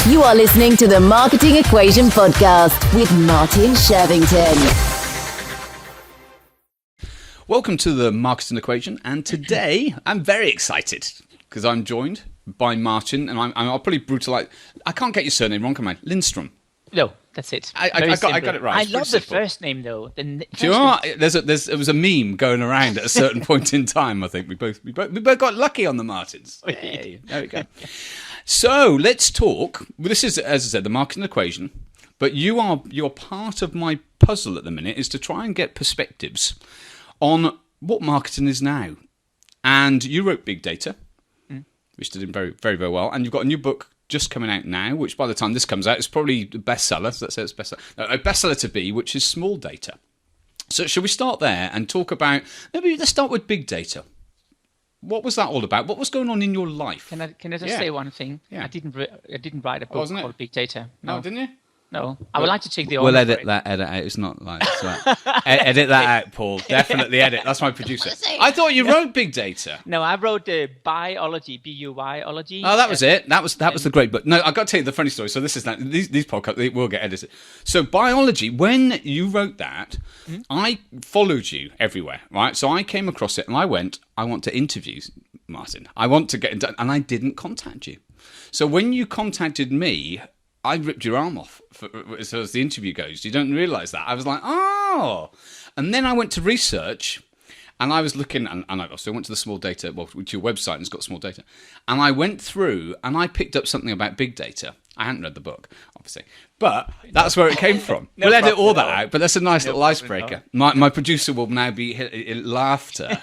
You are listening to the Marketing Equation Podcast with Martin Shervington. Welcome to the Marketing Equation, and today I'm very excited because I'm joined by Martin, and I'll probably brutalize. I can't get your surname wrong, can I? Lindstrom. No, that's it. I got it right. I love the first name though. Do you know what? There was a meme going around at a certain point in time. I think we both got lucky on the Martins. Hey, there we go. So let's talk. This is, as I said, the Marketing Equation. But you're part of my puzzle at the minute is to try and get perspectives on what marketing is now. And you wrote Big Data, which did very, very, very well. And you've got a new book just coming out now, which by the time this comes out, is probably a bestseller. So let's say it's bestseller. A bestseller to be, which is Small Data. So should we start there and talk about, maybe let's start with Big Data. What was that all about? What was going on in your life? Can I just say one thing? Yeah. I didn't write a book called Big Data. No, didn't you? No, I would like to take the. We'll edit that out. It's not like edit that out, Paul. Definitely edit. That's my producer. I thought you wrote Big Data. No, I wrote biology, B-U-Y-ology. Oh, that was it. That was the great book. No, I got to tell you the funny story. So this is that these podcasts they will get edited. So biology. When you wrote that, I followed you everywhere, right? So I came across it and I went, I want to interview Martin. I want to get in touch, and I didn't contact you. So when you contacted me, I ripped your arm off as the interview goes. You don't realise that. I was like, oh. And then I went to research, and I was looking, and I also went to the Small Data, well, to your website, and it's got Small Data. And I went through, and I picked up something about Big Data. I hadn't read the book, obviously. But that's where it came from. We'll edit all that out, but that's a nice little icebreaker. My producer will now be in laughter,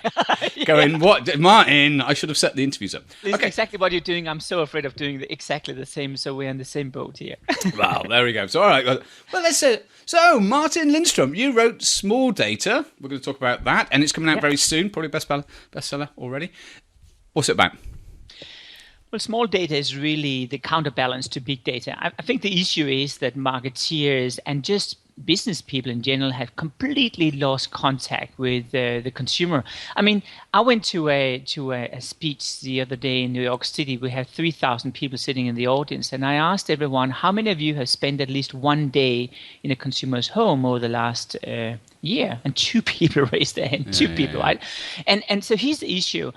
going, what? Martin, I should have set the interviews up. This is exactly what you're doing. I'm so afraid of doing exactly the same, so we're in the same boat here. Well, there we go. So, all right. Well, let's say, so Martin Lindstrom, you wrote Small Data. We're going to talk about that, and it's coming out very soon, probably bestseller already. What's it about? Well, small data is really the counterbalance to big data. I think the issue is that marketeers and just business people in general have completely lost contact with the consumer. I mean, I went to a speech the other day in New York City. We had 3,000 people sitting in the audience, and I asked everyone, how many of you have spent at least one day in a consumer's home over the last year? And 2 people raised their hand. 2 people, right? And so here's the issue.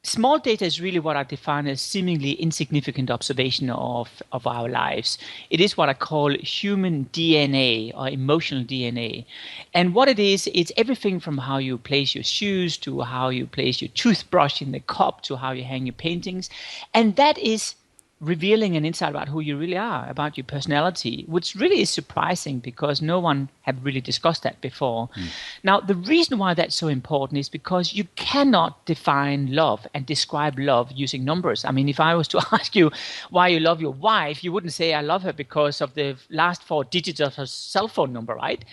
Small data is really what I define as seemingly insignificant observation of our lives. It is what I call human DNA or emotional DNA. And what it is, it's everything from how you place your shoes to how you place your toothbrush in the cup to how you hang your paintings. And that is revealing an insight about who you really are, about your personality, which really is surprising because no one had really discussed that before. Now, the reason why that's so important is because you cannot define love and describe love using numbers. I mean, if I was to ask you why you love your wife, you wouldn't say I love her because of the last 4 digits of her cell phone number, right?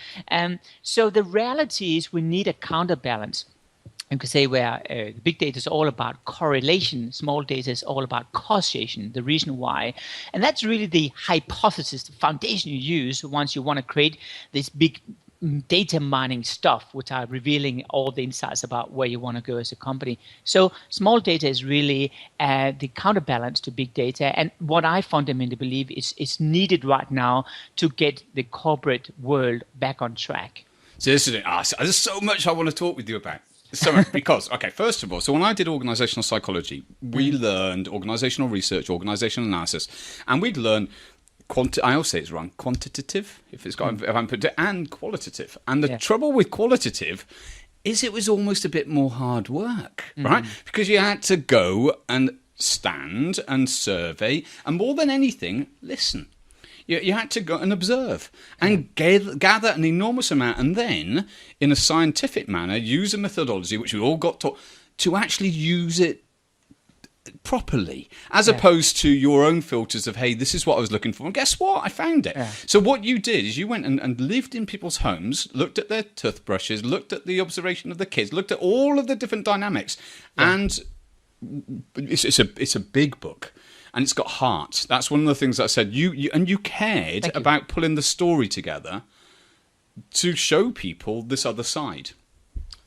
So the reality is we need a counterbalance. You could say where big data is all about correlation, small data is all about causation, the reason why. And that's really the hypothesis, the foundation you use once you want to create this big data mining stuff, which are revealing all the insights about where you want to go as a company. So small data is really the counterbalance to big data. And what I fundamentally believe is it's needed right now to get the corporate world back on track. So this is there's so much I want to talk with you about. So, because, okay, first of all, so when I did organizational psychology, we learned organizational research, organizational analysis, and we'd learn, I always say it's wrong, quantitative, if I'm put it, and qualitative. And the trouble with qualitative is it was almost a bit more hard work, right? Because you had to go and stand and survey, and more than anything, listen. You had to go and observe and gather an enormous amount, and then, in a scientific manner, use a methodology, which we all got taught, to actually use it properly, as opposed to your own filters of, hey, this is what I was looking for, and guess what? I found it. Yeah. So what you did is you went and lived in people's homes, looked at their toothbrushes, looked at the observation of the kids, looked at all of the different dynamics, and it's a big book. And it's got heart. That's one of the things I said. You cared about pulling the story together to show people this other side.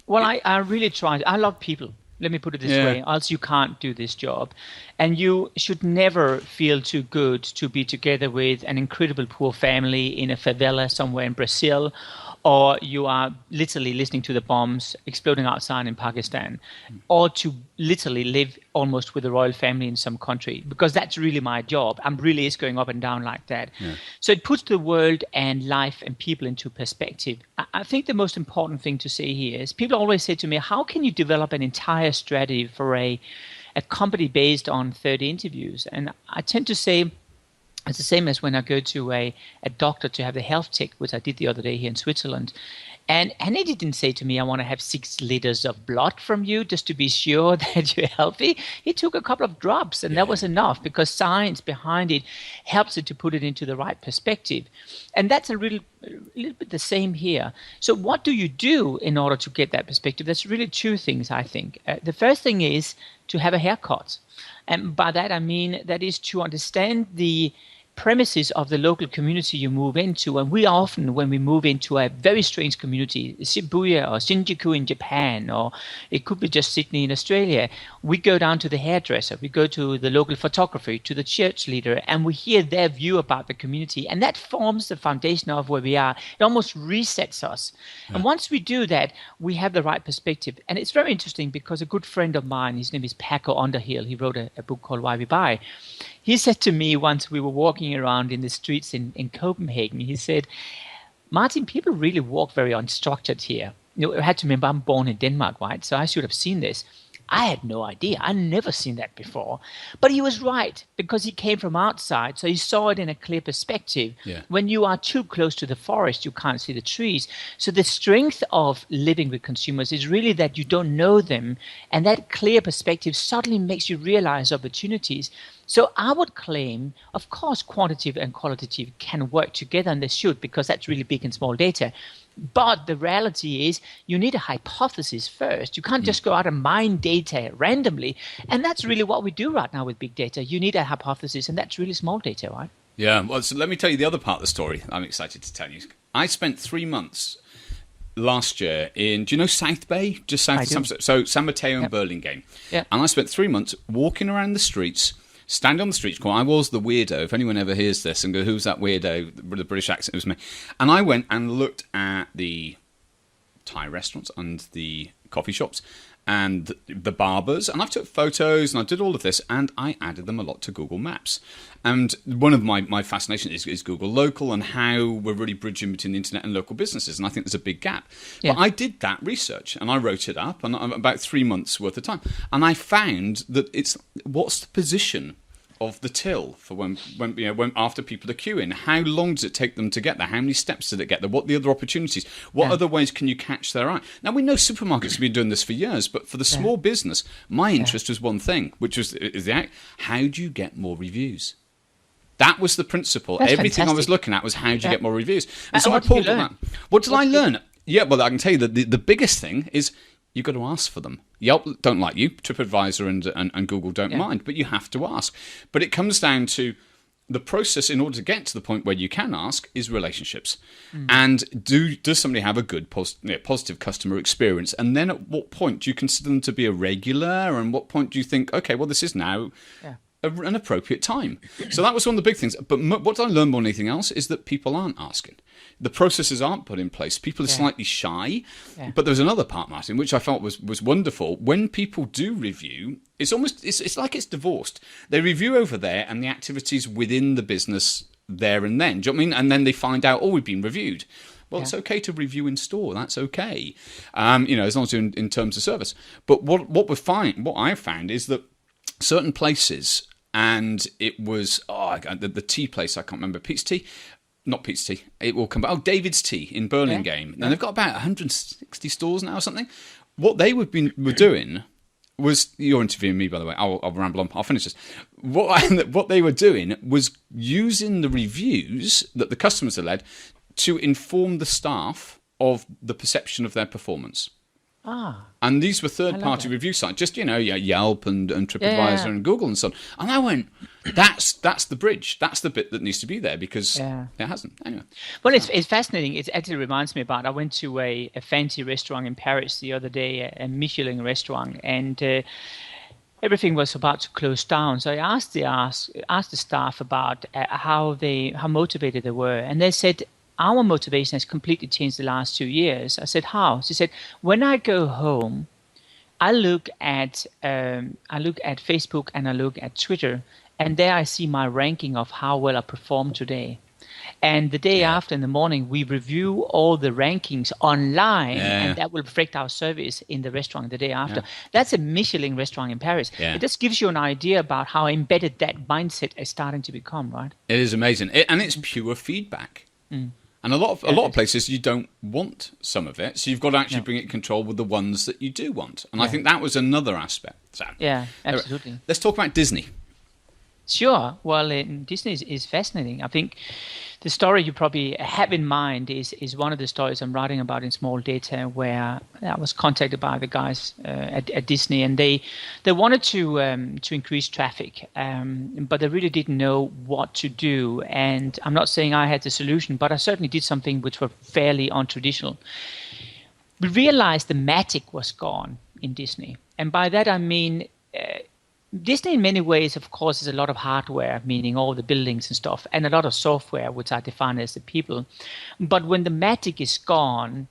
Well, I really tried. I love people. Let me put it this way, else you can't do this job. And you should never feel too good to be together with an incredible poor family in a favela somewhere in Brazil, or you are literally listening to the bombs exploding outside in Pakistan, or to literally live almost with a royal family in some country, because that's really my job. I'm really is going up and down like that. Yeah. So it puts the world and life and people into perspective. I think the most important thing to say here is people always say to me, how can you develop an entire strategy for a company based on 30 interviews? And I tend to say, it's the same as when I go to a doctor to have the health check, which I did the other day here in Switzerland. And he didn't say to me, I want to have 6 liters of blood from you just to be sure that you're healthy. He took a couple of drops, and that was enough, because science behind it helps it to put it into the right perspective. And that's a little bit the same here. So what do you do in order to get that perspective? There's really 2 things, I think. The first thing is to have a haircut. And by that, I mean that is to understand the premises of the local community you move into. And we often, when we move into a very strange community, Shibuya or Shinjuku in Japan, or it could be just Sydney in Australia, we go down to the hairdresser, we go to the local photographer, to the church leader, and we hear their view about the community. And that forms the foundation of where we are. It almost resets us. Yeah. And once we do that, we have the right perspective. And it's very interesting, because a good friend of mine, his name is Paco Underhill, he wrote a book called Why We Buy. He said to me once, we were walking around in the streets in Copenhagen, he said, Martin, people really walk very unstructured here. You know, I had to remember I'm born in Denmark, right? So I should have seen this. I had no idea. I never seen that before. But he was right, because he came from outside, so he saw it in a clear perspective. Yeah. When you are too close to the forest, you can't see the trees. So the strength of living with consumers is really that you don't know them, and that clear perspective suddenly makes you realize opportunities. So I would claim, of course, quantitative and qualitative can work together, and they should, because that's really big and small data. But the reality is you need a hypothesis first. You can't just go out and mine data randomly. And that's really what we do right now with big data. You need a hypothesis, and that's really small data, right? Yeah, well, so let me tell you the other part of the story I'm excited to tell you. I spent 3 months last year in, do you know South Bay? Just south of San Francisco. So San Mateo and Burlingame. Yeah. And I spent 3 months walking around the streets, standing on the street corner. I was the weirdo. If anyone ever hears this and go, who's that weirdo? The British accent, it was me. And I went and looked at the Thai restaurants and the coffee shops and the barbers. And I took photos and I did all of this, and I added them a lot to Google Maps. And one of my fascination is Google Local and how we're really bridging between the internet and local businesses. And I think there's a big gap. Yeah. But I did that research and I wrote it up, and about 3 months worth of time. And I found that it's what's the position of the till for when after people are queuing. How long does it take them to get there? How many steps did it get there? What are the other opportunities? What other ways can you catch their eye? Now, we know supermarkets have been doing this for years, but for the small business, my interest was one thing, which was how do you get more reviews? That was the principle. That's everything fantastic. I was looking at was how do you get more reviews? And so I pulled on that. What did I learn? Yeah, well, I can tell you that the biggest thing is you've got to ask for them. Yelp don't like you. TripAdvisor and Google don't mind, but you have to ask. But it comes down to the process in order to get to the point where you can ask is relationships. And does somebody have a good positive customer experience? And then at what point do you consider them to be a regular? And what point do you think, okay, well, this is now an appropriate time? So that was one of the big things. But what I learned more than anything else is that people aren't asking. The processes aren't put in place. People are slightly shy. Yeah. But there was another part, Martin, which I felt was wonderful. When people do review, it's like it's divorced. They review over there and the activities within the business there and then. Do you know what I mean? And then they find out, we've been reviewed. Well, it's okay to review in store. That's okay. As long as you're in terms of service. But what I found is that certain places, and it was the tea place, I can't remember, Pete's Tea. Not Pete's Tea. It will come back. Oh, David's Tea in Burlingame. And they've got about 160 stores now or something. What they were doing was, you're interviewing me, by the way. I'll ramble on. I'll finish this. What they were doing was using the reviews that the customers had led to inform the staff of the perception of their performance. And these were third-party review sites, just, Yelp and TripAdvisor and Google and so on. And I went, that's the bridge. That's the bit that needs to be there because it hasn't. Anyway. Well, it's fascinating. It actually reminds me about, I went to a fancy restaurant in Paris the other day, a Michelin restaurant, and everything was about to close down. So I asked the staff about how motivated they were. And they said, our motivation has completely changed the last 2 years. I said, how? She said, when I go home, I look at Facebook and I look at Twitter, and there I see my ranking of how well I performed today. And the day after, in the morning, we review all the rankings online, and that will reflect our service in the restaurant the day after. That's a Michelin restaurant in Paris. It just gives you an idea about how embedded that mindset is starting to become, right? It is amazing, and it's pure feedback. And a lot of places you don't want some of it, so you've got to actually bring it in control with the ones that you do want. And I think that was another aspect. So, absolutely. Let's talk about Disney. Sure. Well, Disney is fascinating. I think the story you probably have in mind is one of the stories I'm writing about in Small Data, where I was contacted by the guys at Disney, and they wanted to increase traffic, but they really didn't know what to do. And I'm not saying I had the solution, but I certainly did something which was fairly untraditional. We realized the magic was gone in Disney, and by that I mean Disney in many ways, of course, is a lot of hardware, meaning all the buildings and stuff, and a lot of software, which I define as the people. But when the magic is gone,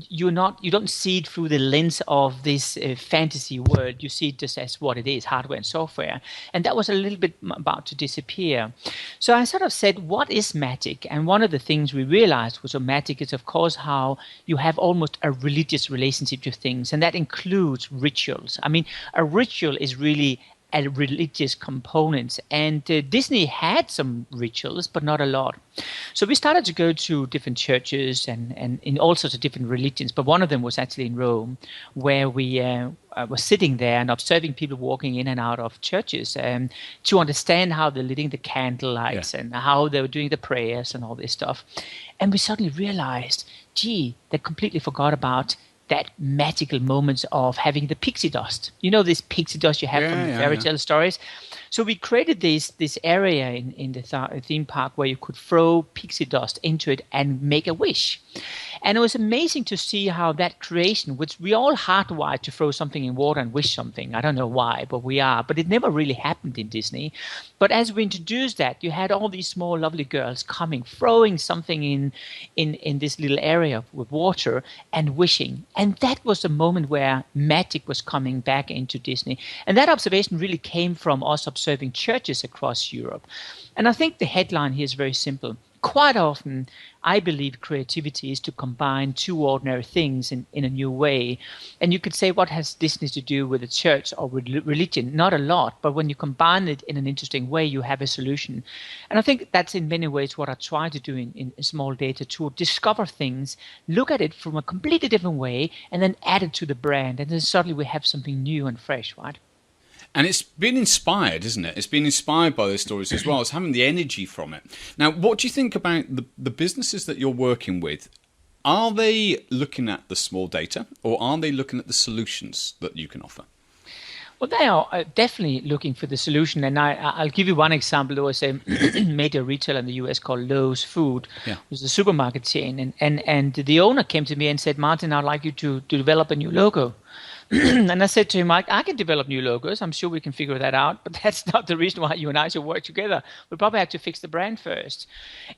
you don't see it through the lens of this fantasy world. You see it just as what it is, hardware and software. And that was a little bit about to disappear. So I sort of said, what is magic? And one of the things we realized was magic is, of course, how you have almost a religious relationship to things. And that includes rituals. I mean, a ritual is really a religious component, and Disney had some rituals, but not a lot. So we started to go to different churches and in all sorts of different religions, but one of them was actually in Rome, where we were sitting there and observing people walking in and out of churches to understand how they're lighting the candlelights and how they were doing the prayers and all this stuff. And we suddenly realized, they completely forgot about that magical moments of having the pixie dust. You know this pixie dust you have from the fairy tale stories? So we created this area in the theme park where you could throw pixie dust into it and make a wish. And it was amazing to see how that creation, which we all hardwired to throw something in water and wish something. I don't know why, but we are. But it never really happened in Disney. But as we introduced that, you had all these small, lovely girls coming, throwing something in this little area with water and wishing. And that was the moment where magic was coming back into Disney. And that observation really came from us observing churches across Europe. And I think the headline here is very simple. Quite often, I believe creativity is to combine two ordinary things in a new way. And you could say, what has Disney to do with the church or with religion? Not a lot, but when you combine it in an interesting way, you have a solution. And I think that's in many ways what I try to do in Small Data, to discover things, look at it from a completely different way, and then add it to the brand. And then suddenly we have something new and fresh, right? And it's been inspired, isn't it? It's been inspired by those stories as well. It's having the energy from it. Now, what do you think about the businesses that you're working with? Are they looking at the small data, or are they looking at the solutions that you can offer? Well, they are definitely looking for the solution. And I'll give you one example. There was a major retailer in the US called Lowe's Food. It was a supermarket chain. And the owner came to me and said, Martin, I'd like you to develop a new logo. And I said to him, I can develop new logos. I'm sure we can figure that out. But that's not the reason why you and I should work together. We probably have to fix the brand first.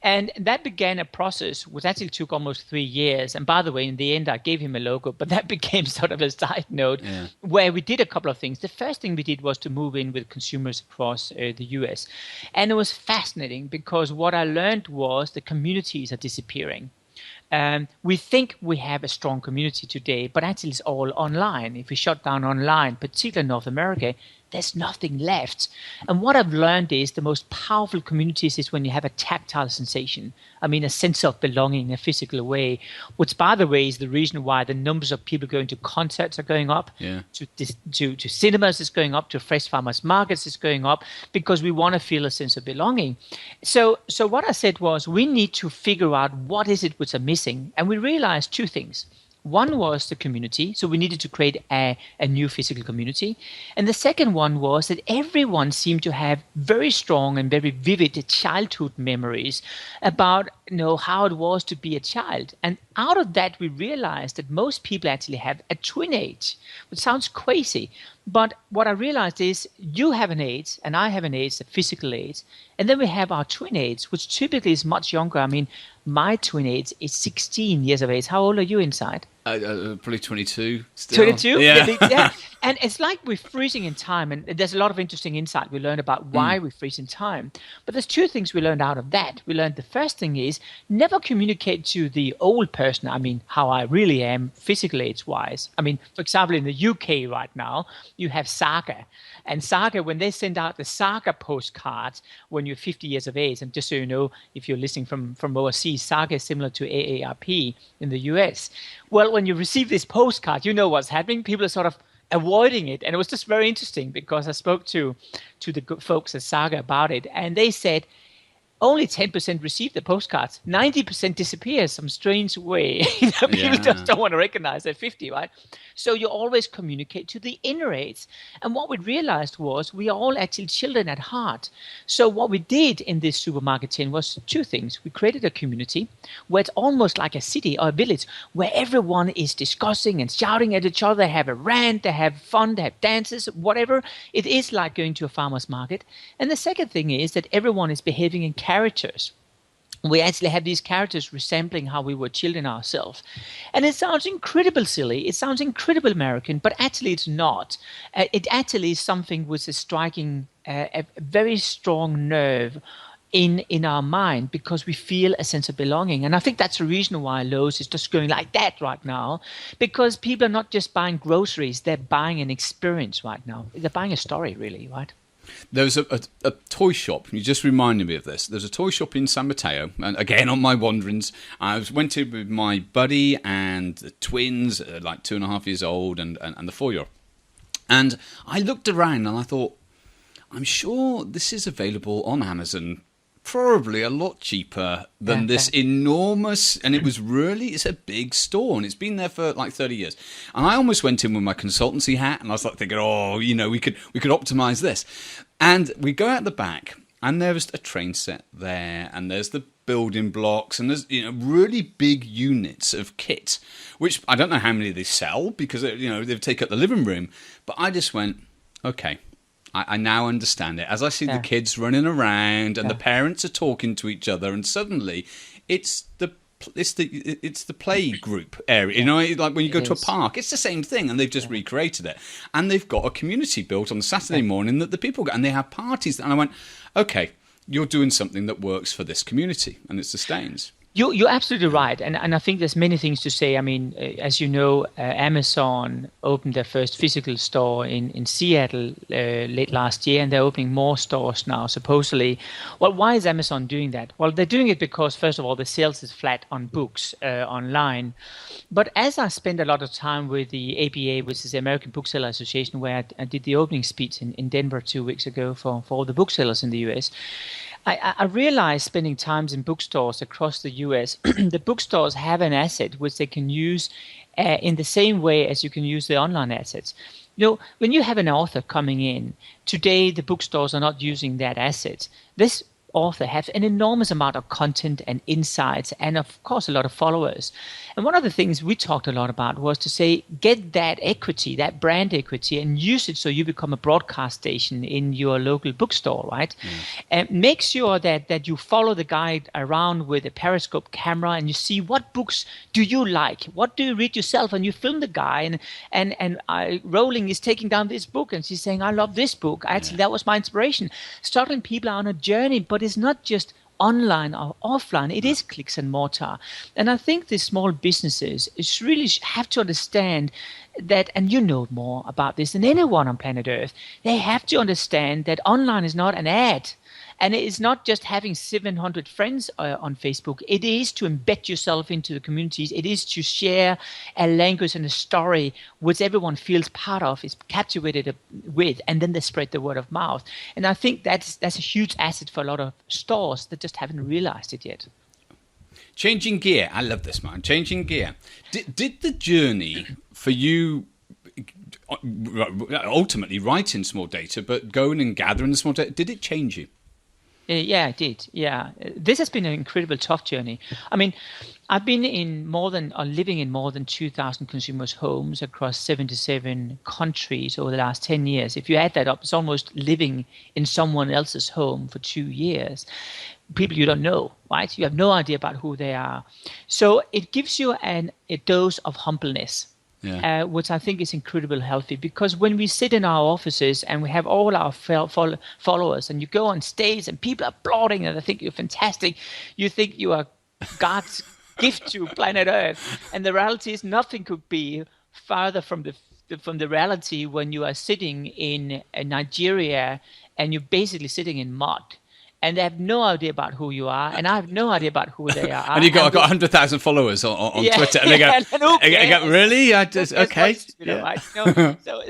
And that began a process which actually took almost 3 years. And by the way, in the end, I gave him a logo. But that became sort of a side note where we did a couple of things. The first thing we did was to move in with consumers across the US. And it was fascinating because what I learned was the communities are disappearing. We think we have a strong community today, but actually it's all online. If we shut down online, particularly in North America, there's nothing left. And what I've learned is the most powerful communities is when you have a tactile sensation. I mean, a sense of belonging in a physical way, which, by the way, is the reason why the numbers of people going to concerts are going up, to cinemas is going up, to fresh farmers markets is going up, because we want to feel a sense of belonging. So what I said was, we need to figure out what is it which are missing. And we realized two things. One was the community. So we needed to create a new physical community. And the second one was that everyone seemed to have very strong and very vivid childhood memories about how it was to be a child. And out of that, we realized that most people actually have a twin age, which sounds crazy. But what I realized is you have an age and I have an age, a physical age. And then we have our twin age, which typically is much younger. I mean, my twin age is 16 years of age. How old are you inside? Probably 22 still. 22? Yeah. Yeah. And it's like we're freezing in time. And there's a lot of interesting insight we learned about why we freeze in time. But there's two things we learned out of that. We learned the first thing is never communicate to the old person. I mean, how I really am physical age-wise. I mean, for example, in the UK right now, you have Saga. And Saga, when they send out the Saga postcards when you're 50 years of age, and just so you know, if you're listening from overseas, Saga is similar to AARP in the US. Well, when you receive this postcard, you know what's happening. People are sort of avoiding it. And it was just very interesting because I spoke to the folks at Saga about it, and they said only 10% receive the postcards. 90% disappears some strange way. People just don't want to recognize they're 50, right? So you always communicate to the inner age. And what we realized was we are all actually children at heart. So what we did in this supermarket chain was two things. We created a community where it's almost like a city or a village where everyone is discussing and shouting at each other. They have a rant, they have fun, they have dances, whatever. It is like going to a farmer's market. And the second thing is that everyone is behaving in characters. We actually have these characters resembling how we were children ourselves. And it sounds incredibly silly. It sounds incredibly American, but actually it's not. It actually is something which is striking a very strong nerve in our mind because we feel a sense of belonging. And I think that's the reason why Lowe's is just going like that right now, because people are not just buying groceries, they're buying an experience right now. They're buying a story, really, right? There was a toy shop. You just reminded me of this. There's a toy shop in San Mateo, and again on my wanderings, I went to with my buddy and the twins, like 2.5 years old, and the 4-year-old. And I looked around and I thought, I'm sure this is available on Amazon, probably a lot cheaper than this enormous, and it's a big store, and it's been there for like 30 years. And I almost went in with my consultancy hat, and I was like thinking, we could optimize this. And we go out the back, and there's a train set there, and there's the building blocks, and there's really big units of kit, which I don't know how many they sell because they take up the living room. But I just went, okay. I now understand it. As I see the kids running around and the parents are talking to each other, and suddenly it's the play group area. Like when you go to a park, it's the same thing, and they've just recreated it. And they've got a community built on the Saturday morning that the people go, and they have parties. And I went, okay, you're doing something that works for this community, and it sustains. You're absolutely right, and I think there's many things to say. I mean, as you know, Amazon opened their first physical store in Seattle late last year, and they're opening more stores now, supposedly. Well, why is Amazon doing that? Well, they're doing it because, first of all, the sales is flat on books online. But as I spent a lot of time with the ABA, which is the American Bookseller Association, where I did the opening speech in Denver 2 weeks ago for all the booksellers in the US, I realized spending times in bookstores across the US, the bookstores have an asset which they can use in the same way as you can use the online assets. When you have an author coming in, today the bookstores are not using that asset. This author has an enormous amount of content and insights and, of course, a lot of followers. And one of the things we talked a lot about was to say, get that equity, that brand equity, and use it so you become a broadcast station in your local bookstore, right? And make sure that you follow the guide around with a periscope camera and you see what books do you like? What do you read yourself? And you film the guy, and Rowling is taking down this book and she's saying, I love this book. Actually, that was my inspiration. Starting people on a journey, but it's not just online or offline. It is clicks and mortar. And I think the small businesses really have to understand that, and you know more about this than anyone on planet Earth, they have to understand that online is not an ad. And it is not just having 700 friends on Facebook. It is to embed yourself into the communities. It is to share a language and a story which everyone feels part of, is captivated with, and then they spread the word of mouth. And I think that's a huge asset for a lot of stores that just haven't realized it yet. Changing gear. I love this, man. Changing gear. Did the journey for you ultimately writing small data, but going and gathering the small data, did it change you? Yeah, it did. Yeah, this has been an incredible tough journey. I mean, I've been living in more than 2,000 consumers' homes across 77 countries over the last 10 years. If you add that up, it's almost living in someone else's home for 2 years. People you don't know, right? You have no idea about who they are. So it gives you a dose of humbleness. Yeah. Which I think is incredibly healthy, because when we sit in our offices and we have all our followers, and you go on stage and people are applauding and they think you're fantastic, you think you are God's gift to planet Earth, and the reality is nothing could be farther from the reality when you are sitting in Nigeria and you're basically sitting in mud. And they have no idea about who you are, and I have no idea about who they are. And I've got 100,000 followers on Twitter, and they go, really? Okay. Right?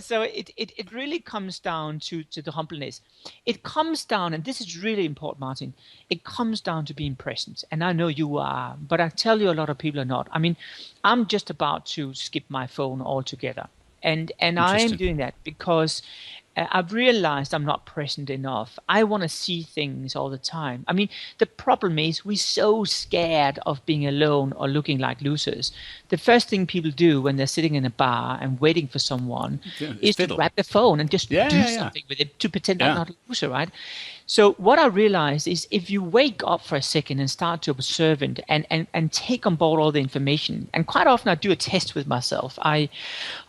So it really comes down to the humbleness. It comes down, and this is really important, Martin. It comes down to being present, and I know you are, but I tell you, a lot of people are not. I mean, I'm just about to skip my phone altogether, and I am doing that because I've realized I'm not present enough. I want to see things all the time. I mean, the problem is we're so scared of being alone or looking like losers. The first thing people do when they're sitting in a bar and waiting for someone is to grab the phone and just do something with it to pretend I'm not a loser, right? So what I realized is if you wake up for a second and start to observe and take on board all the information, and quite often I do a test with myself. I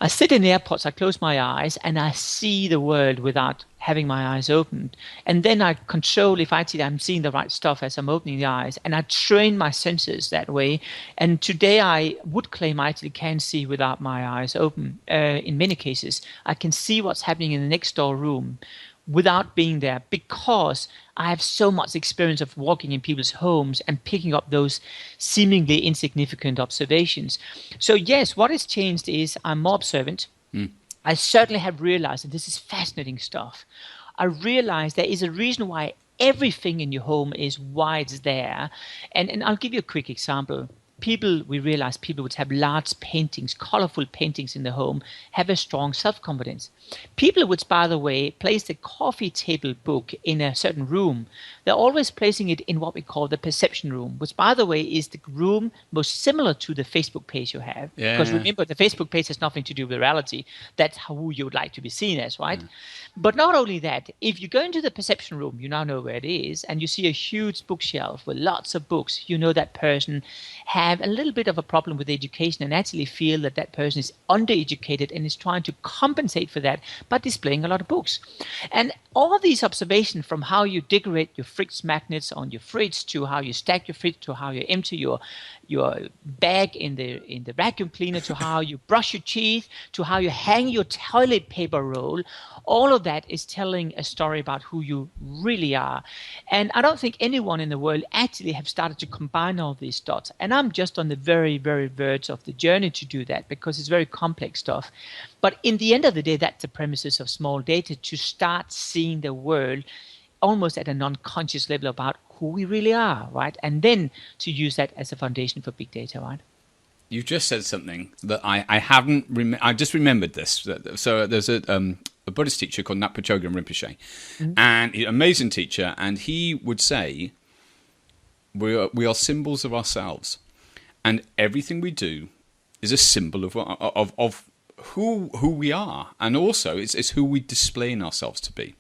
sit in airports, I close my eyes, and I see the world without having my eyes opened. And then I control if I'm seeing the right stuff as I'm opening the eyes, and I train my senses that way. And today I would claim I actually can see without my eyes open. In many cases, I can see what's happening in the next door room without being there, because I have so much experience of walking in people's homes and picking up those seemingly insignificant observations. So yes, what has changed is I'm more observant. I certainly have realized that this is fascinating stuff. I realize there is a reason why everything in your home is why it's there. And I'll give you a quick example. We realize people would have large paintings, colorful paintings in the home, have a strong self-confidence. People would, by the way, place the coffee table book in a certain room. They're always placing it in what we call the perception room, which, by the way, is the room most similar to the Facebook page you have. Yeah. Because remember, the Facebook page has nothing to do with reality. That's who you would like to be seen as, right? But not only that, if you go into the perception room, you now know where it is, and you see a huge bookshelf with lots of books, you know that person have a little bit of a problem with education and actually feel that person is undereducated and is trying to compensate for that by displaying a lot of books. And all these observations, from how you decorate your fridge magnets on your fridge, to how you stack your fridge, to how you empty your bag in the vacuum cleaner, to how you brush your teeth, to how you hang your toilet paper roll, all of that is telling a story about who you really are. And I don't think anyone in the world actually have started to combine all these dots. And I'm just on the very, very verge of the journey to do that, because it's very complex stuff. But in the end of the day, that's the premises of small data, to start seeing the world almost at an unconscious level about who we really are, right? And then to use that as a foundation for big data, right? You just said something that I haven't. I just remembered this. So there's a Buddhist teacher called Napachogyam Rinpoche, and he's an amazing teacher. And he would say, "We are symbols of ourselves, and everything we do is a symbol of who we are, and also it's who we display in ourselves to be."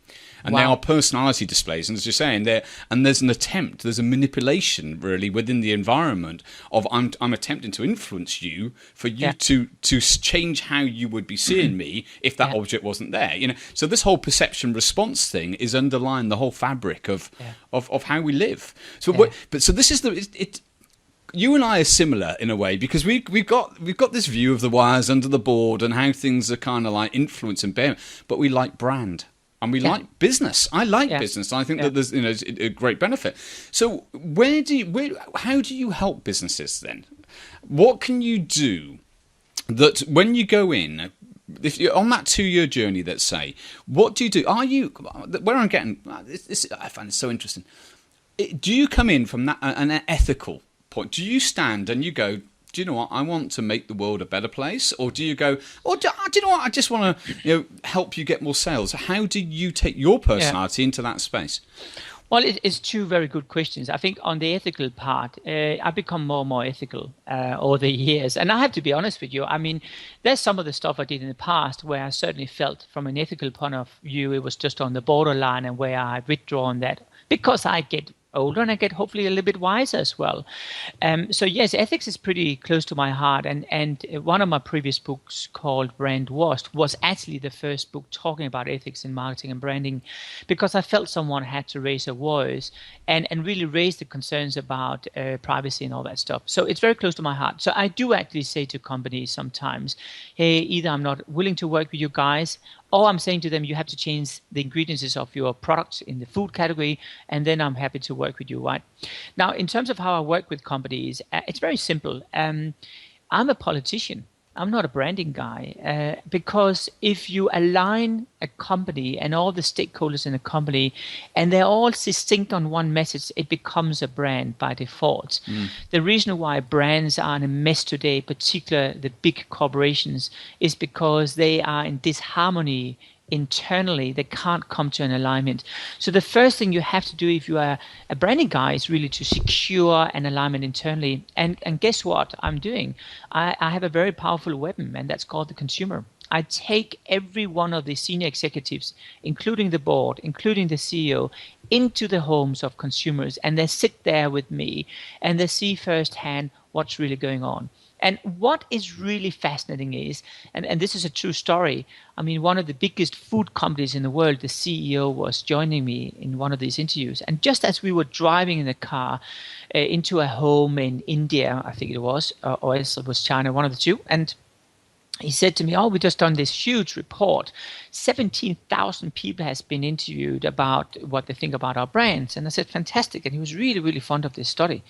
And they are personality displays, and as you're saying, there's a manipulation really within the environment of I'm attempting to influence you for you to change how you would be seeing me if that object wasn't there. You know, so this whole perception response thing is underlying the whole fabric of how we live. So so this is you and I are similar in a way, because we've got this view of the wires under the board and how things are kind of like influence and bearing, but we like brand. And we like business. I like business. I think that there's a great benefit. So how do you help businesses then? What can you do that when you go in, if you're on that 2-year journey, let's say, what do you do? Where I'm getting this, I find it so interesting. Do you come in from an ethical point, do you stand and you go, do you know what? I want to make the world a better place, or do you go, or do you know what? I just want to, help you get more sales. How do you take your personality into that space? Well, it's two very good questions. I think on the ethical part, I've become more and more ethical over the years. And I have to be honest with you. I mean, there's some of the stuff I did in the past where I certainly felt from an ethical point of view, it was just on the borderline, and where I've withdrawn that because I get older and I get hopefully a little bit wiser as well. So yes, ethics is pretty close to my heart. And one of my previous books called Brand Washed was actually the first book talking about ethics in marketing and branding, because I felt someone had to raise a voice and really raise the concerns about privacy and all that stuff. So it's very close to my heart. So I do actually say to companies sometimes, hey, either I'm not willing to work with you guys, or I'm saying to them, you have to change the ingredients of your products in the food category, and then I'm happy to work with you, right? Now, in terms of how I work with companies, it's very simple. I'm a politician. I'm not a branding guy, because if you align a company and all the stakeholders in a company and they're all succinct on one message, it becomes a brand by default. The reason why brands are in a mess today, particularly the big corporations, is because they are in disharmony internally. They can't come to an alignment. So the first thing you have to do if you are a branding guy is really to secure an alignment internally. And guess what I'm doing? I have a very powerful weapon, and that's called the consumer. I take every one of the senior executives, including the board, including the CEO, into the homes of consumers, and they sit there with me and they see firsthand what's really going on. And what is really fascinating is, and this is a true story, I mean, one of the biggest food companies in the world, the CEO was joining me in one of these interviews. And just as we were driving in the car into a home in India, I think it was, or else it was China, one of the two, and he said to me, we just done this huge report. 17,000 people has been interviewed about what they think about our brands. And I said, fantastic. And he was really, really fond of this study.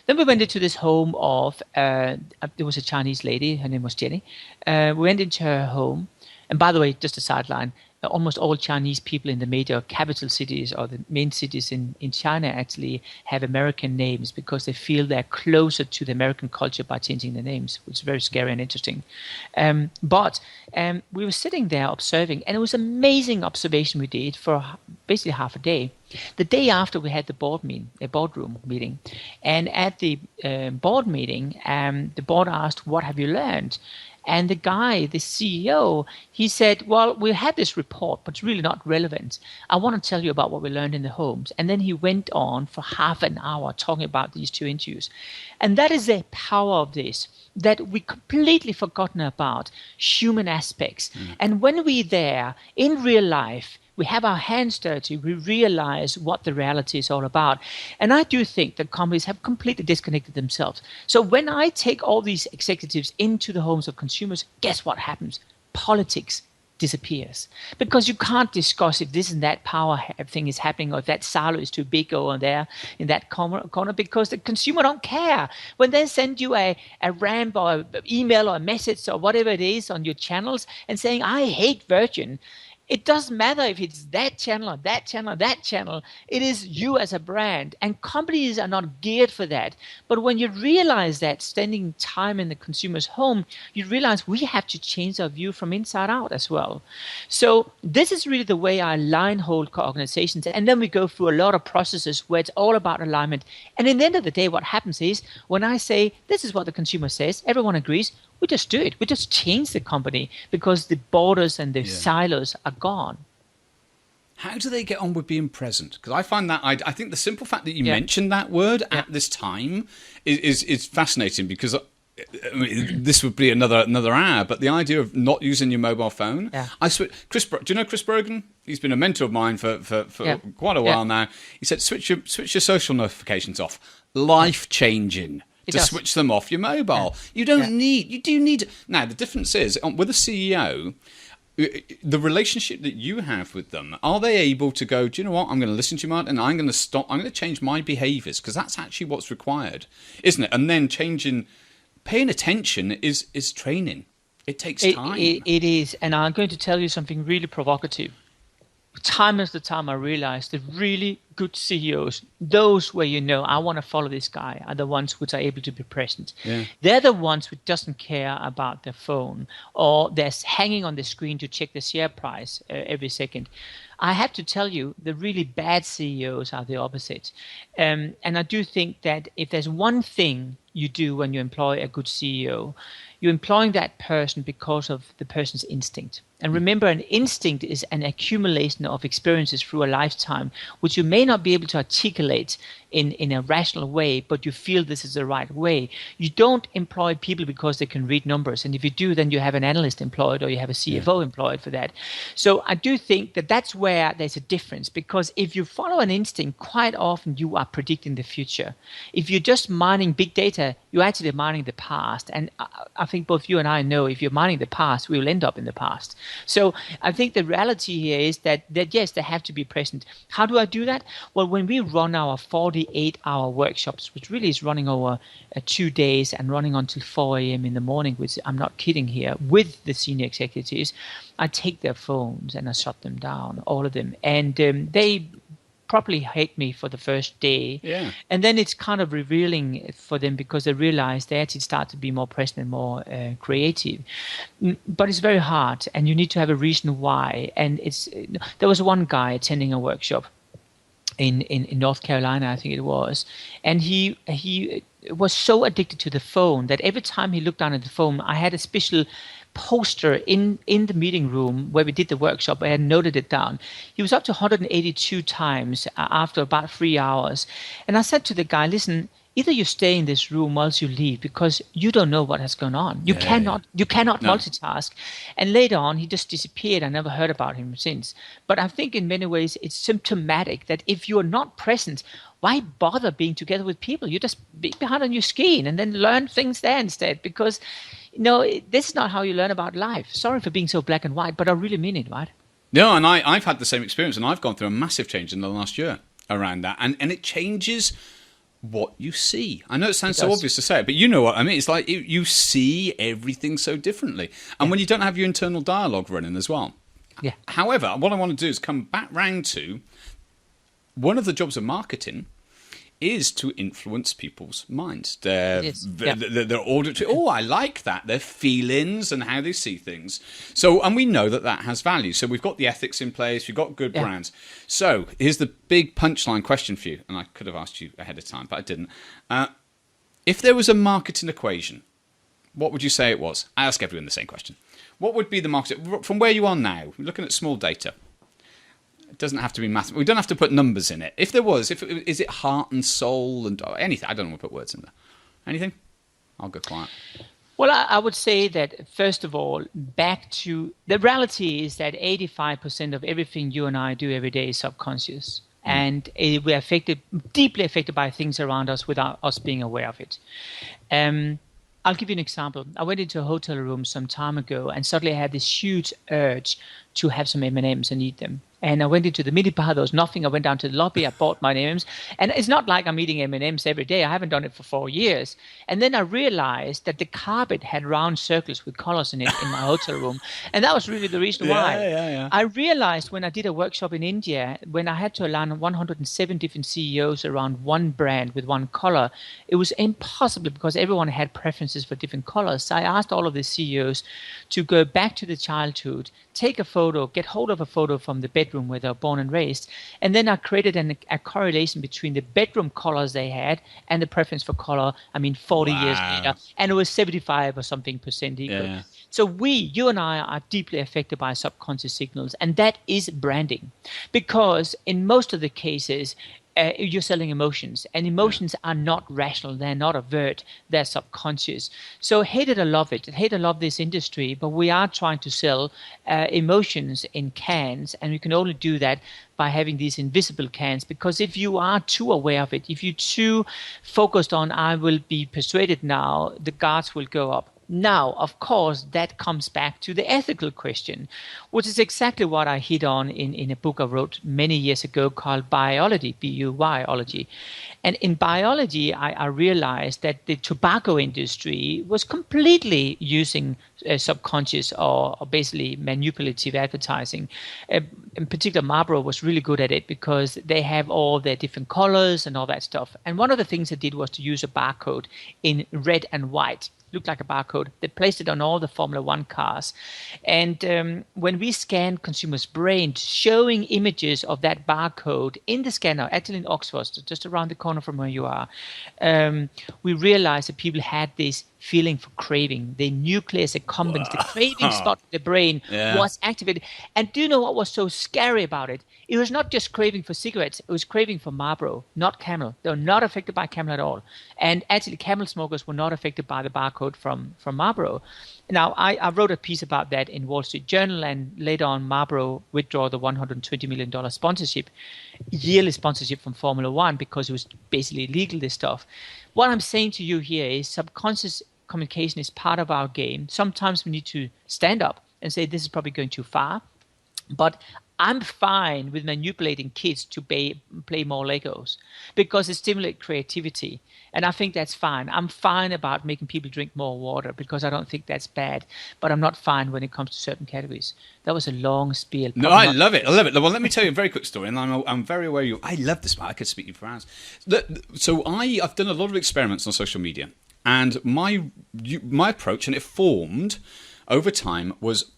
Then we went into this home of, there was a Chinese lady, her name was Jenny. We went into her home. And by the way, just a sideline, almost all Chinese people in the major capital cities or the main cities in China actually have American names because they feel they're closer to the American culture by changing their names, which is very scary and interesting. But we were sitting there observing, and it was amazing observation we did for basically half a day. The day after, we had the boardroom meeting. And at the board meeting, the board asked, what have you learned? And the guy, the CEO, he said, well, we had this report, but it's really not relevant. I want to tell you about what we learned in the homes. And then he went on for half an hour talking about these two interviews. And that is the power of this, that we completely forgotten about human aspects. And when we're there in real life, we have our hands dirty, we realize what the reality is all about. And I do think that companies have completely disconnected themselves. So when I take all these executives into the homes of consumers, guess what happens? Politics disappears. Because you can't discuss if this and that power thing is happening, or if that silo is too big over there in that corner, because the consumer don't care. When they send you a rant or an email or a message or whatever it is on your channels and saying, I hate Virgin, it doesn't matter if it's that channel or that channel or that channel. It is you as a brand. And companies are not geared for that. But when you realize that, spending time in the consumer's home, you realize we have to change our view from inside out as well. So this is really the way I line hold organizations. And then we go through a lot of processes where it's all about alignment. And in the end of the day, what happens is when I say, this is what the consumer says, everyone agrees, we just do it. We just change the company because the borders and the silos are gone. How do they get on with being present? Because I find that, I think the simple fact that you mentioned that word at this time is fascinating, because I mean, this would be another hour, but the idea of not using your mobile phone. Do you know Chris Brogan? He's been a mentor of mine for quite a while now. He said, switch your social notifications off. Life-changing. Switch them off your mobile. You do need. Now, the difference is, with a CEO, the relationship that you have with them, are they able to go, do you know what, I'm going to listen to you, Martin, and I'm going to change my behaviours, because that's actually what's required, isn't it? And then paying attention is training. It takes time. It is, and I'm going to tell you something really provocative. time after time, I realized that really good CEOs, those where I want to follow this guy, are the ones which are able to be present. Yeah. They're the ones who doesn't care about their phone or they're hanging on the screen to check the share price every second. I have to tell you, the really bad CEOs are the opposite. And I do think that if there's one thing you do when you employ a good CEO, you're employing that person because of the person's instinct. And remember, an instinct is an accumulation of experiences through a lifetime, which you may not be able to articulate in a rational way, but you feel this is the right way. You don't employ people because they can read numbers. And if you do, then you have an analyst employed or you have a CFO employed for that. So I do think that that's where there's a difference, because if you follow an instinct, quite often you are predicting the future. If you're just mining big data, you're actually mining the past. And I think both you and I know if you're mining the past, we will end up in the past. So I think the reality here is that yes, they have to be present. How do I do that? Well, when we run our 48-hour workshops, which really is running over 2 days and running until 4 a.m. in the morning, which I'm not kidding here, with the senior executives, I take their phones and I shut them down, all of them. And they probably hate me for the first day. Yeah. And then it's kind of revealing for them because they realize they actually start to be more present and more creative. But it's very hard and you need to have a reason why. And there was one guy attending a workshop in North Carolina, I think it was. And he was so addicted to the phone that every time he looked down at the phone, I had a special poster in the meeting room where we did the workshop. I had noted it down. He was up to 182 times after about 3 hours. And I said to the guy, listen, either you stay in this room or else you leave, because you don't know what has gone on. You cannot multitask. And later on, he just disappeared. I never heard about him since. But I think in many ways, it's symptomatic that if you're not present, why bother being together with people? You just be behind on your screen and then learn things there instead, because this is not how you learn about life. Sorry for being so black and white, but I really mean it, right? No, and I've had the same experience, and I've gone through a massive change in the last year around that, and it changes what you see. I know it sounds so obvious to say it, but you know what I mean. It's like you see everything so differently, and when you don't have your internal dialogue running as well. Yeah. However, what I want to do is come back round to one of the jobs of marketing is to influence people's minds. Their auditory, I like that. Their feelings and how they see things. So, and we know that has value. So we've got the ethics in place. We've got good brands. So here's the big punchline question for you. And I could have asked you ahead of time, but I didn't. If there was a marketing equation, what would you say it was? I ask everyone the same question. What would be the market from where you are now? We're looking at small data. It doesn't have to be math. We don't have to put numbers in it. If there was, is it heart and soul and anything? I don't want to put words in there. Anything? I'll go quiet. Well, I would say that, first of all, back to the reality is that 85% of everything you and I do every day is subconscious. And we're deeply affected by things around us without us being aware of it. I'll give you an example. I went into a hotel room some time ago and suddenly I had this huge urge to have some M&Ms and eat them. And I went into the mini bar. There was nothing. I went down to the lobby. I bought my M&Ms. And it's not like I'm eating M&Ms every day. I haven't done it for 4 years. And then I realized that the carpet had round circles with colors in it in my hotel room. And that was really the reason why. Yeah. I realized when I did a workshop in India, when I had to align 107 different CEOs around one brand with one color, it was impossible because everyone had preferences for different colors. So I asked all of the CEOs to go back to the childhood, take a photo, get hold of a photo from the bedroom where they were born and raised, and then I created a correlation between the bedroom colors they had and the preference for color. 40 years later, and it was 75 or something % equal. Yeah. So you and I are deeply affected by subconscious signals, and that is branding, because in most of the cases, you're selling emotions, and emotions are not rational. They're not overt. They're subconscious. So hate it or love it. Hate or love this industry, but we are trying to sell emotions in cans, and we can only do that by having these invisible cans, because if you are too aware of it, if you're too focused on, I will be persuaded now, the guards will go up. Now, of course, that comes back to the ethical question, which is exactly what I hit on in a book I wrote many years ago called Biology, B-U-Y-ology. And in biology, I realized that the tobacco industry was completely using subconscious or basically manipulative advertising. In particular, Marlboro was really good at it because they have all their different colors and all that stuff. And one of the things they did was to use a barcode in red and white. Looked like a barcode. They placed it on all the Formula One cars. And when we scanned consumers' brains, showing images of that barcode in the scanner, actually in Oxford, just around the corner from where you are, we realized that people had this feeling for craving. The nucleus accumbens, the craving spot in the brain was activated. And do you know what was so scary about it? It was not just craving for cigarettes. It was craving for Marlboro, not Camel. They were not affected by Camel at all. And actually, Camel smokers were not affected by the barcode from Marlboro. Now, I wrote a piece about that in Wall Street Journal, and later on, Marlboro withdrew the $120 million sponsorship, yearly sponsorship from Formula One, because it was basically illegal, this stuff. What I'm saying to you here is subconscious communication is part of our game. Sometimes we need to stand up and say, this is probably going too far. But I'm fine with manipulating kids to play more Legos because it stimulates creativity. And I think that's fine. I'm fine about making people drink more water because I don't think that's bad. But I'm not fine when it comes to certain categories. That was a long spiel. No, I love it. I love it. Well, let me tell you a very quick story. And I'm very aware of you. I love this. I could speak to you for hours. So I've done a lot of experiments on social media. And my approach, and it formed over time, was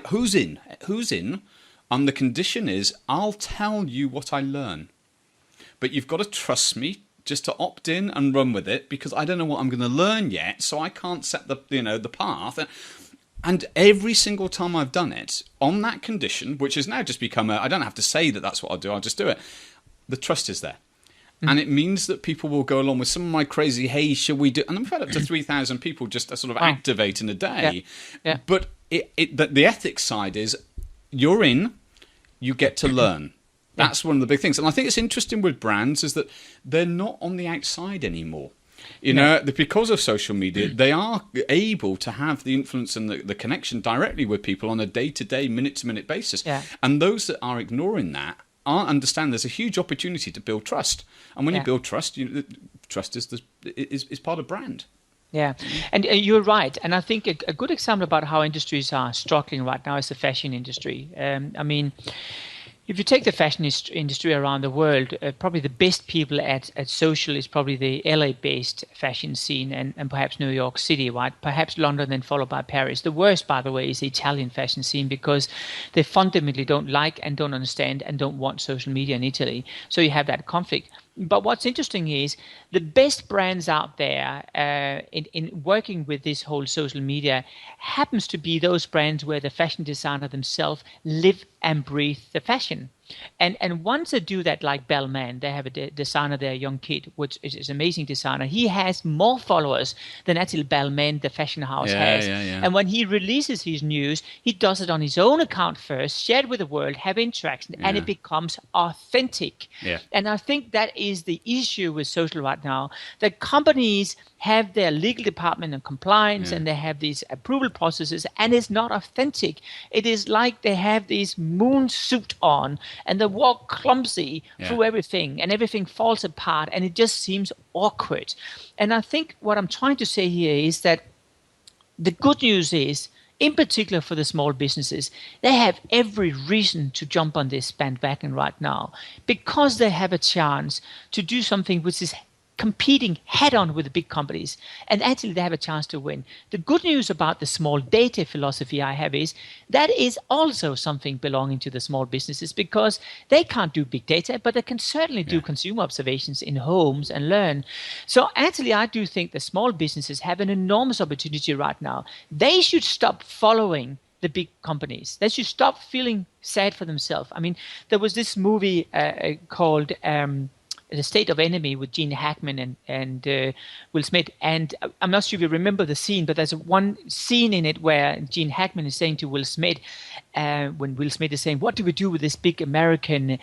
who's in? And the condition is I'll tell you what I learn. But you've got to trust me just to opt in and run with it because I don't know what I'm going to learn yet, so I can't set the path. And every single time I've done it on that condition, which has now just become I don't have to say that that's what I'll do, I'll just do it. The trust is there. And it means that people will go along with some of my crazy, hey, shall we do? And I've had up to 3,000 people just sort of activate in a day. Yeah. But the ethics side is you're in, you get to learn. That's one of the big things. And I think it's interesting with brands is that they're not on the outside anymore. You know, because of social media, they are able to have the influence and the connection directly with people on a day-to-day, minute-to-minute basis. Yeah. And those that are ignoring that understand there's a huge opportunity to build trust. And when you build trust, trust is part of brand. Yeah, and you're right. And I think a good example about how industries are struggling right now is the fashion industry. I mean, if you take the fashion industry around the world, probably the best people at social is probably the LA-based fashion scene and perhaps New York City, right? Perhaps London, then followed by Paris. The worst, by the way, is the Italian fashion scene because they fundamentally don't like and don't understand and don't want social media in Italy. So you have that conflict. But what's interesting is the best brands out there in working with this whole social media happens to be those brands where the fashion designer themselves live and breathe the fashion. And once they do that, like Balmain, they have a designer there, a young kid, which is an amazing designer. He has more followers than actually Balmain, the fashion house, has. And when he releases his news, he does it on his own account first, share it with the world, have interaction, and it becomes authentic. And I think that is the issue with social right now, that companies have their legal department and compliance and they have these approval processes and it's not authentic. It is like they have this moon suit on and they walk clumsy through everything and everything falls apart and it just seems awkward. And I think what I'm trying to say here is that the good news is, in particular for the small businesses, they have every reason to jump on this bandwagon right now because they have a chance to do something which is competing head-on with the big companies, and actually they have a chance to win. The good news about the small data philosophy I have is that is also something belonging to the small businesses because they can't do big data, but they can certainly do consumer observations in homes and learn. So actually I do think the small businesses have an enormous opportunity right now. They should stop following the big companies. They should stop feeling sad for themselves. I mean, there was this movie called The State of Enemy with Gene Hackman and Will Smith. And I'm not sure if you remember the scene, but there's one scene in it where Gene Hackman is saying to Will Smith, when Will Smith is saying, what do we do with this big American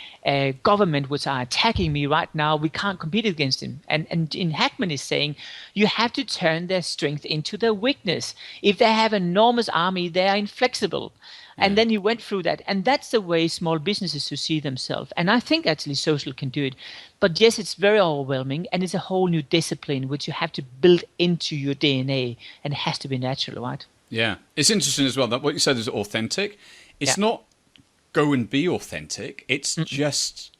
government which are attacking me right now? We can't compete against him. And Gene Hackman is saying, you have to turn their strength into their weakness. If they have an enormous army, they are inflexible. And then he went through that. And that's the way small businesses should see themselves. And I think actually social can do it. But yes, it's very overwhelming. And it's a whole new discipline which you have to build into your DNA. And it has to be natural, right? Yeah. It's interesting as well that what you said is authentic. It's not go and be authentic. It's just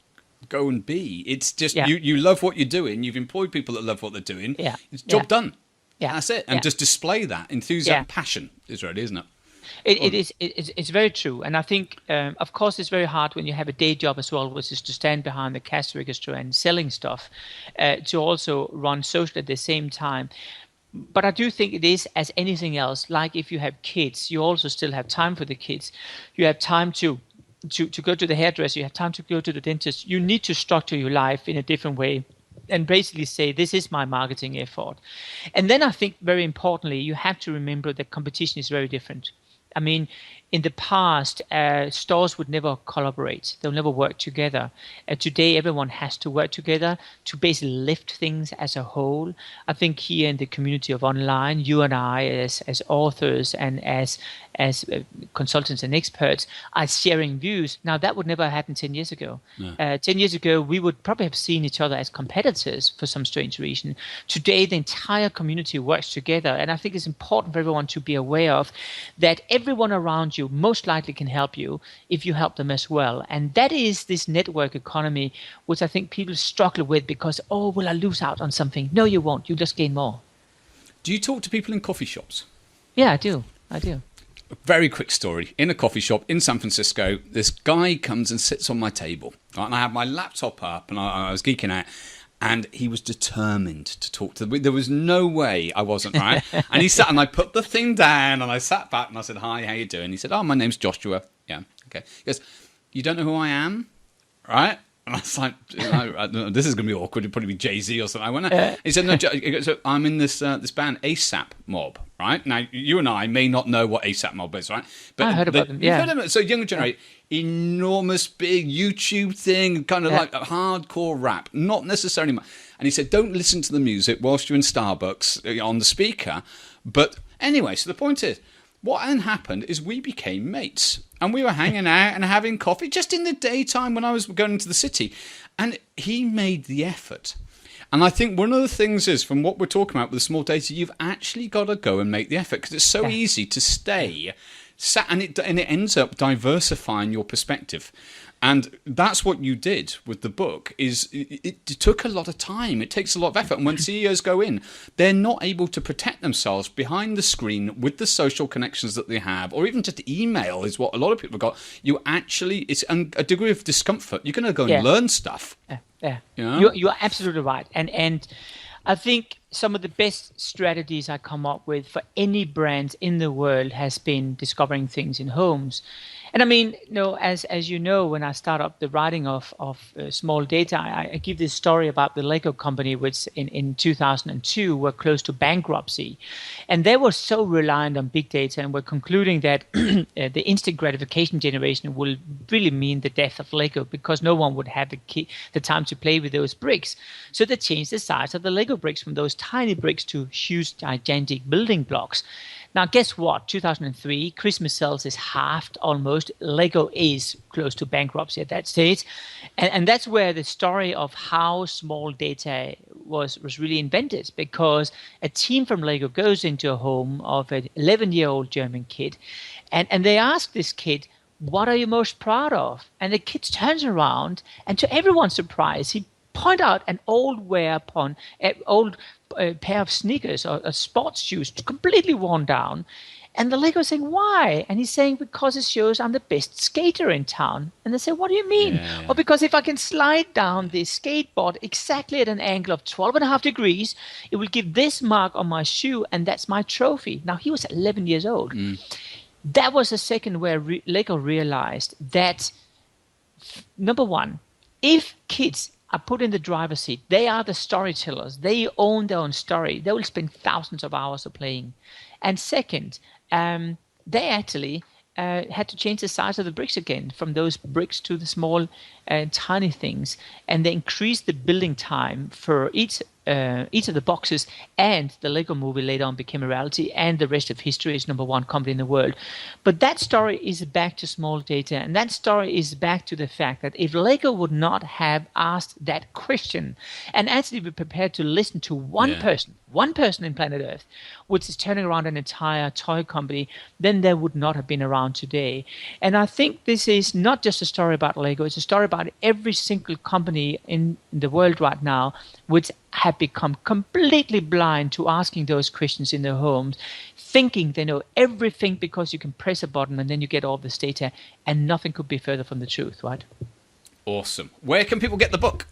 go and be. It's just you love what you're doing. You've employed people that love what they're doing. Yeah. It's job done. Yeah. That's it. And just display that enthusiasm, passion is really, isn't it? It's very true. And I think, of course, it's very hard when you have a day job as well, which is to stand behind the cash register and selling stuff, to also run social at the same time. But I do think it is as anything else. Like if you have kids, you also still have time for the kids. You have time to go to the hairdresser. You have time to go to the dentist. You need to structure your life in a different way and basically say, this is my marketing effort. And then I think very importantly, you have to remember that competition is very different. I mean, in the past, stores would never collaborate. They'll never work together. Today, everyone has to work together to basically lift things as a whole. I think here in the community of online, you and I, as authors and as consultants and experts, are sharing views. Now, that would never happen 10 years ago. No. 10 years ago, we would probably have seen each other as competitors for some strange reason. Today, the entire community works together. And I think it's important for everyone to be aware of that everyone around you most likely can help you if you help them as well. And that is this network economy, which I think people struggle with because, will I lose out on something? No, you won't. You just gain more. Do you talk to people in coffee shops? Yeah, I do. A very quick story. In a coffee shop in San Francisco, this guy comes and sits on my table. Right, and I have my laptop up and I was geeking out. And he was determined to talk to me. There was no way I wasn't, right? And he sat and I put the thing down and I sat back and I said, hi, how you doing? He said, my name's Joshua. Yeah, okay. He goes, you don't know who I am? Right? And I was like, this is going to be awkward. It'd probably be Jay-Z or something. I went, he said, no, so I'm in this band, ASAP Mob, right? Now, you and I may not know what ASAP Mob is, right? But I heard about them, yeah. You've heard of them? So younger generation, enormous, big YouTube thing, kind of like a hardcore rap, not necessarily much. And he said, don't listen to the music whilst you're in Starbucks on the speaker. But anyway, so the point is, what then happened is we became mates and we were hanging out and having coffee just in the daytime when I was going into the city. And he made the effort. And I think one of the things is, from what we're talking about with the small data, you've actually got to go and make the effort because it's so easy to stay sat, and it ends up diversifying your perspective. And that's what you did with the book. Is it took a lot of time. It takes a lot of effort. And when CEOs go in, they're not able to protect themselves behind the screen with the social connections that they have, or even just email is what a lot of people have got. It's a degree of discomfort. You're going to go and learn stuff. Yeah, you know? You're absolutely right. And I think some of the best strategies I come up with for any brand in the world has been discovering things in homes. And I mean, as you know, when I start up the writing of small data, I give this story about the Lego company, which in 2002 were close to bankruptcy. And they were so reliant on big data and were concluding that the instant gratification generation will really mean the death of Lego because no one would have the time to play with those bricks. So they changed the size of the Lego bricks from those tiny bricks to huge, gigantic building blocks. Now, guess what? 2003, Christmas sales is halved almost. Lego is close to bankruptcy at that stage. And that's where the story of how small data was really invented, because a team from Lego goes into a home of an 11-year-old German kid, and they ask this kid, what are you most proud of? And the kid turns around, and to everyone's surprise, he point out an old pair of sneakers or sports shoes, completely worn down. And the Lego is saying, why? And he's saying, because it shows I'm the best skater in town. And they say, what do you mean? Yeah. Well, because if I can slide down the skateboard exactly at an angle of 12.5 degrees, it will give this mark on my shoe, and that's my trophy. Now, he was 11 years old. That was a second where Lego realized that, number one, if kids are put in the driver's seat, they are the storytellers. They own their own story. They will spend thousands of hours of playing. And second, they actually had to change the size of the bricks again, from those bricks to the small, tiny things. And they increased the building time for each each of the boxes, and the Lego movie later on became a reality, and the rest of history is number one company in the world. But that story is back to small data, and that story is back to the fact that if Lego would not have asked that question and actually be prepared to listen to one person in planet Earth, which is turning around an entire toy company, then they would not have been around today. And I think this is not just a story about Lego, it's a story about every single company in the world right now which have become completely blind to asking those questions in their homes, thinking they know everything because you can press a button and then you get all this data, and nothing could be further from the truth, right? Awesome. Where can people get the book?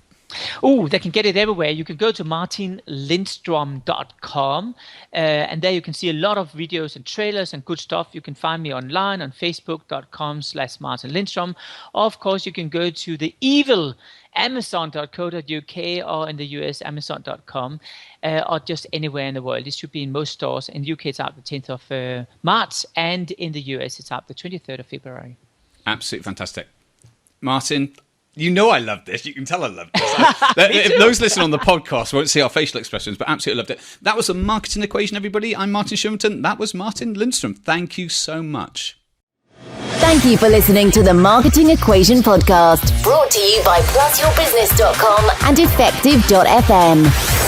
Oh, they can get it everywhere. You can go to martinlindstrom.com, and there you can see a lot of videos and trailers and good stuff. You can find me online on facebook.com/martinlindstrom. Of course, you can go to the evil amazon.co.uk, or in the US, amazon.com, or just anywhere in the world. It should be in most stores. In the UK, it's out the 10th of March, and in the US, it's out the 23rd of February. Absolutely fantastic. Martin, you know I love this. You can tell I love this. Those listening on the podcast won't see our facial expressions, but absolutely loved it. That was a marketing equation, everybody. I'm Martin Shumerton. That was Martin Lindstrom. Thank you so much. Thank you for listening to the Marketing Equation podcast, brought to you by plusyourbusiness.com and effective.fm.